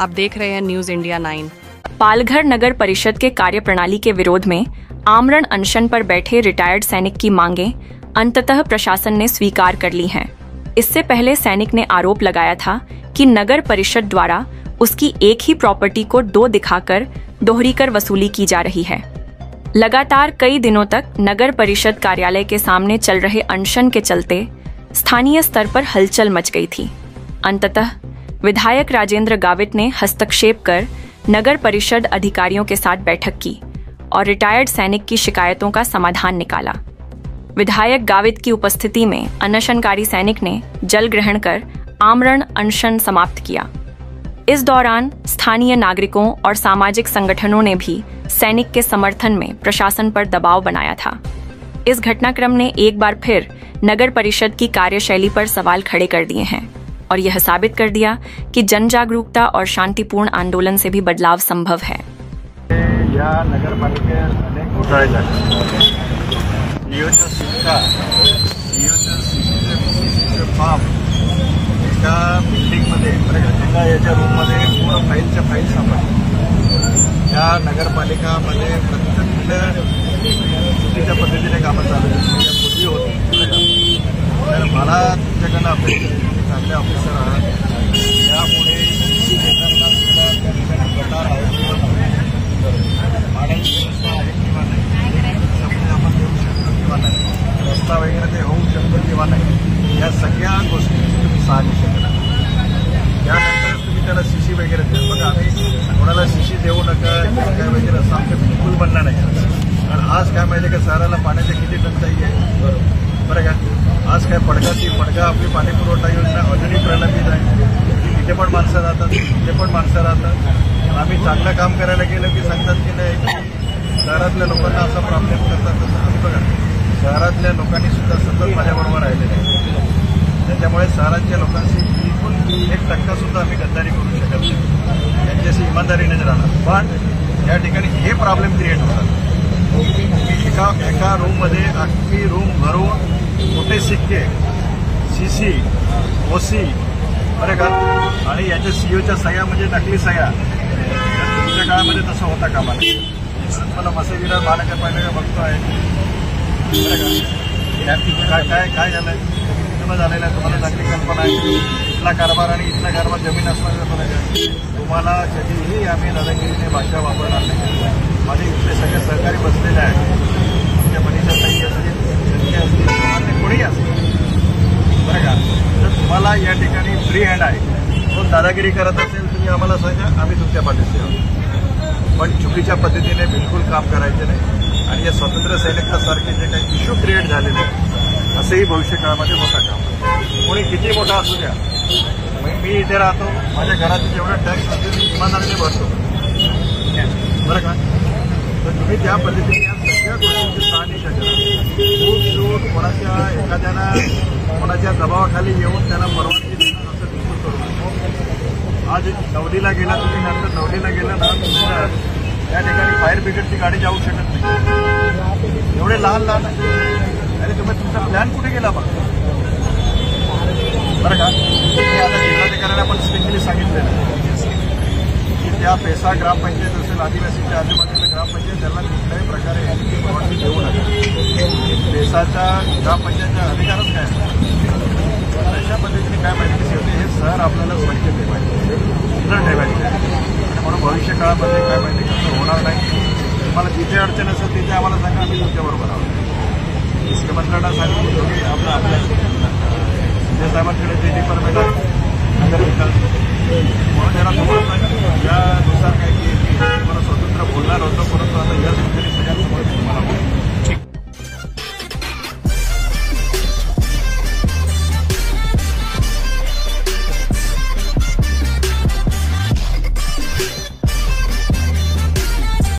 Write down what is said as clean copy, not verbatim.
आप देख रहे हैं न्यूज इंडिया 9। पालघर नगर परिषद के कार्यप्रणाली के विरोध में आमरण अनशन पर बैठे रिटायर्ड सैनिक की मांगें अंततः प्रशासन ने स्वीकार कर ली हैं। इससे पहले सैनिक ने आरोप लगाया था कि नगर परिषद द्वारा उसकी एक ही प्रॉपर्टी को दो दिखाकर दोहरीकर वसूली की जा रही है। लगातार कई दिनों तक नगर परिषद कार्यालय के सामने चल रहे अनशन के चलते स्थानीय स्तर पर हलचल मच गई थी। अंततः विधायक राजेंद्र गावित ने हस्तक्षेप कर नगर परिषद अधिकारियों के साथ बैठक की और रिटायर्ड सैनिक की शिकायतों का समाधान निकाला। विधायक गावित की उपस्थिति में अनशनकारी सैनिक ने जल ग्रहण कर आमरण अनशन समाप्त किया। इस दौरान स्थानीय नागरिकों और सामाजिक संगठनों ने भी सैनिक के समर्थन में प्रशासन पर दबाव बनाया था। इस घटनाक्रम ने एक बार फिर नगर परिषद की कार्यशैली पर सवाल खड़े कर दिए हैं और यह साबित कर दिया कि जन जागरूकता और शांतिपूर्ण आंदोलन से भी बदलाव संभव है। या नगरपालिकेत अनेक घोटाळे झाले। सीओच्या शिक्का, सीओच्या सीसीचे फॉर्म एका बिल्डिंगमध्ये एका याच्या रूममध्ये पूर्ण फाईलच्या फाईल सापडल्या। या नगरपालिकामध्ये प्रत्येक चुकीच्या पद्धतीने कामं चालू पूर्वी होती। तर मला तुमच्याकडनं अपेक्षा चांगले ऑफिसर आहात, त्यामुळे सीसी घेताना सुद्धा त्या ठिकाणी गटार पाण्याची व्यवस्था आहे किंवा नाही, आपण देऊ शकतो किंवा नाही, रस्ता वगैरे ते होऊ शकतो किंवा नाही, या सगळ्या गोष्टी तुम्ही सांगू शकता। त्यानंतर तुम्ही त्याला सीसी वगैरे द्या। बघा, आम्ही कोणाला सीसी देऊ नका काय वगैरे असं आमचं बिलकुल बनणार नाही। कारण आज काय माहिती का, शहराला पाण्याची किती टंचाई आहे, बरं का। आज काय पडगा आपली पाणी पुरवठा योजना ऑलरेडी प्रलंबित आहे, तिथे पण माणसं राहतात, तिथे पण माणसं राहतात। आम्ही चांगलं काम करायला गेलं की सांगतात की नाही, शहरातल्या लोकांना असा प्रॉब्लेम करतात। तसं आम्ही बघा, शहरातल्या लोकांनी सुद्धा सतत माझ्याबरोबर राहिलेले आहे, त्याच्यामुळे शहरातल्या लोकांशी बिलकुल 1% सुद्धा आम्ही गद्दारी करू शकत नाही, त्यांच्याशी इमानदारीनेच राहणार। पण या ठिकाणी हे प्रॉब्लेम क्रिएट होतात। एका रूममध्ये अख्खी रूम भरून मोठे सिक्के, सीसी, ओसी, बरं का, आणि याच्या सीओच्या सह्या म्हणजे नकली सह्या। तुमच्या काळामध्ये तसं होता कामा नये। मला मसेविरा महानगरपालिका बघतो आहे, बरं का, काय झालंय, तुम्हाला झालेलं आहे, तुम्हाला चांगली कल्पना आहे। इथला कारभार आणि इथला कारभार जमीन असण्याचा फरक आहे। तुम्हाला कधीही आम्ही दादागिरीने भाषा वापरणार नाही। माझे इथले सगळे सहकारी बसलेले आहेत, तुमच्या मनीषा ताई असतील, संख्या असतील, तुम्हाला कोणीही असतील, बरं का। तर तुम्हाला या ठिकाणी फ्री हँड आहे, कोण दादागिरी करत असेल तुम्ही आम्हाला सांगा, आम्ही तुमच्या पाठीशी आहोत। पण चुकीच्या पद्धतीने बिलकुल काम करायचे नाही। आणि या स्वातंत्र्य सैनिकासारखे जे काही इश्यू क्रिएट झालेले असंही भविष्यकाळामध्ये होता काम। कोणी किती मोठा असू द्या, मी इथे राहतो, माझ्या घरात जेवढा टॅक्स असतो मी इमानदारीने भरतो, बरं का। तर तुम्ही त्या पद्धतीने या सगळ्या गोष्टींची शहानिशा करा। सूट कोणाच्या एखाद्याला कोणाच्या दबावाखाली येऊन त्याला परवानगी देणं असं बिलकुल करू नका। आज नवलीला गेला तुम्ही, नंतर नवलीला गेला ना, तुमच्या त्या ठिकाणी फायर ब्रिगेडची गाडी जाऊ शकत नाही, एवढे लहान लहान आहे। अरे तुम्ही तुमचा प्लॅन कुठे गेला बघ, बरं का। आता जिल्हाधिकाऱ्यांना पण स्ट्रिक्टली सांगितलेलं की त्या पेसा ग्रामपंचायत असेल, आदिवासीच्या आजूबाजूला ग्रामपंचायत, त्यांना कुठल्याही प्रकारे यांची परवानगी देऊ नका। पेसाच्या ग्रामपंचायतचा अधिकारच काय आहे, अशा पद्धतीने काय माहिती कशी होते, हे शहर आपल्याला स्वच्छ ठेवायचे, सुंदर ठेवायचे। म्हणून भविष्य काळामध्ये काय माहिती कसं होणार नाही। तुम्हाला जिथे अडचण असेल तिथे आम्हाला सांगा, आम्ही तुमच्याबरोबर आहोत। मुख्यमंत्र्यांना सांगितलं की आपला संजय साहेबांकडे जे डिपार्टमेंट आहे नगर विकास, म्हणून त्यांना तुम्हाला सांगा, यानुसार काय की मला स्वतंत्र बोलणार होतं,